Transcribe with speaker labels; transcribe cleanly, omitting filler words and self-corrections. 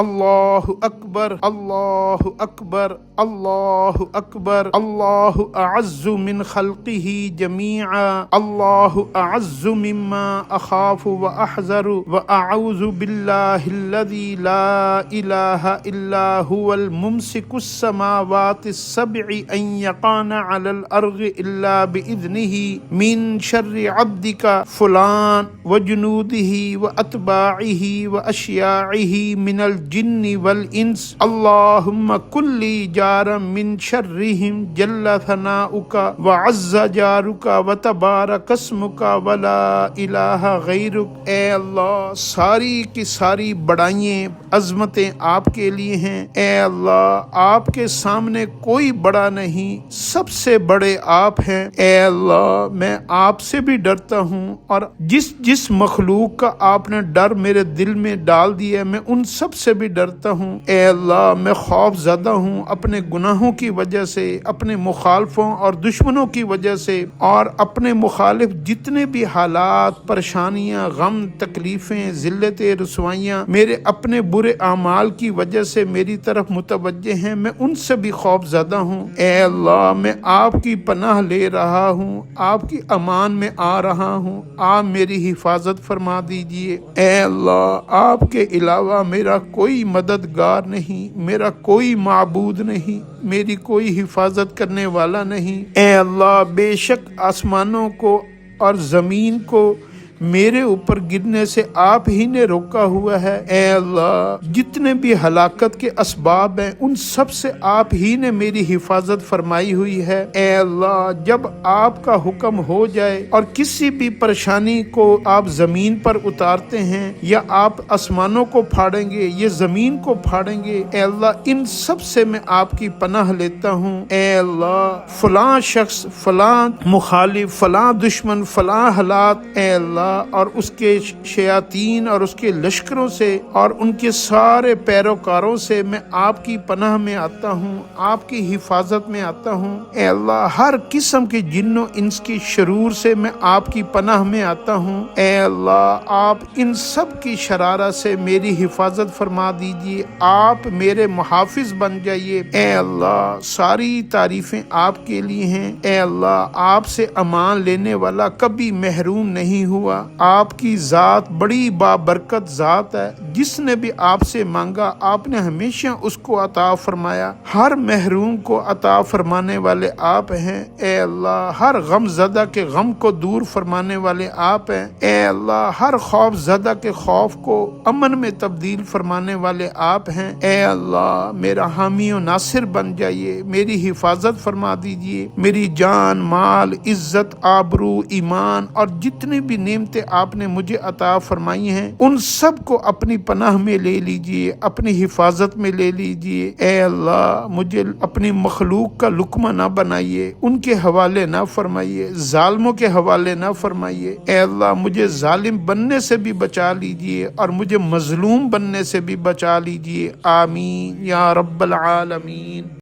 Speaker 1: اللہ اکبر اللہ اکبر اللہ اکبر اللہ اعز من خلقہ جمیعا اللہ اعز مما اخاف واحذر واعوذ باللہ الذی لا الہ الا هو الممسک السماوات السبع ان یقعن علی الارض الا باذنہ من شر عبدک فلان وجنودہ واتباعہ واشیاعہ من الجن والانس اللہم کلی جارا من شرہم جل ثناؤک وعز جارک وتبارک اسمک ولا الہ غیرک۔ اے اللہ، ساری کی ساری بڑائیں عظمتیں آپ کے لیے ہیں۔ اے اللہ، آپ کے سامنے کوئی بڑا نہیں، سب سے بڑے آپ ہیں۔ اے اللہ، میں آپ سے بھی ڈرتا ہوں، اور جس مخلوق کا آپ نے ڈر میرے دل میں ڈال دیا میں ان سب سے بھی ڈرتا ہوں۔ اے اللہ، میں خوف زدہ ہوں اپنے گناہوں کی وجہ سے، اپنے مخالفوں اور دشمنوں کی وجہ سے، اور اپنے مخالف جتنے بھی حالات، پریشانیاں، غم، تکلیفیں، ذلتیں، رسوائیاں میرے اپنے برے اعمال کی وجہ سے میری طرف متوجہ ہیں، میں ان سے بھی خوف زدہ ہوں۔ اے اللہ، میں آپ کی پناہ لے رہا ہوں، آپ کی امان میں آ رہا ہوں، آپ میری حفاظت فرما دیجئے۔ اے اللہ، آپ کے علاوہ میرا کوئی مددگار نہیں، میرا کوئی معبود نہیں، میری کوئی حفاظت کرنے والا نہیں۔ اے اللہ، بے شک آسمانوں کو اور زمین کو میرے اوپر گرنے سے آپ ہی نے روکا ہوا ہے۔ اے اللہ، جتنے بھی ہلاکت کے اسباب ہیں ان سب سے آپ ہی نے میری حفاظت فرمائی ہوئی ہے۔ اے اللہ، جب آپ کا حکم ہو جائے اور کسی بھی پریشانی کو آپ زمین پر اتارتے ہیں، یا آپ آسمانوں کو پھاڑیں گے، یہ زمین کو پھاڑیں گے، اے اللہ، ان سب سے میں آپ کی پناہ لیتا ہوں۔ اے اللہ، فلاں شخص، فلاں مخالف، فلاں دشمن، فلاں حالات، اے اللہ، اور اس کے شیاطین اور اس کے لشکروں سے اور ان کے سارے پیروکاروں سے میں آپ کی پناہ میں آتا ہوں، آپ کی حفاظت میں آتا ہوں۔ اے اللہ، ہر قسم کے جن و انس کی شرور سے میں آپ کی پناہ میں آتا ہوں۔ اے اللہ، آپ ان سب کی شرارت سے میری حفاظت فرما دیجیے، آپ میرے محافظ بن جائیے۔ اے اللہ، ساری تعریفیں آپ کے لیے ہیں۔ اے اللہ، آپ سے امان لینے والا کبھی محروم نہیں ہوا۔ آپ کی ذات بڑی بابرکت ذات ہے، جس نے بھی آپ سے مانگا آپ نے ہمیشہ اس کو عطا فرمایا۔ ہر محروم کو عطا فرمانے والے آپ ہیں۔ اے اللہ، ہر غم زدہ کے غم کو دور فرمانے والے آپ ہیں۔ اے اللہ، ہر خوف زدہ کے خوف کو امن میں تبدیل فرمانے والے آپ ہیں۔ اے اللہ، میرا حامی و ناصر بن جائیے، میری حفاظت فرما دیجیے، میری جان، مال، عزت، آبرو، ایمان اور جتنی بھی نعمتیں آپ نے مجھے عطا فرمائی ہیں ان سب کو اپنی پناہ میں لے لیجئے، اپنی حفاظت میں لے لیجئے۔ اے اللہ، مجھے اپنی مخلوق کا لقمہ نہ بنائیے، ان کے حوالے نہ فرمائیے، ظالموں کے حوالے نہ فرمائیے۔ اے اللہ، مجھے ظالم بننے سے بھی بچا لیجئے اور مجھے مظلوم بننے سے بھی بچا لیجئے۔ آمین یا رب العالمین۔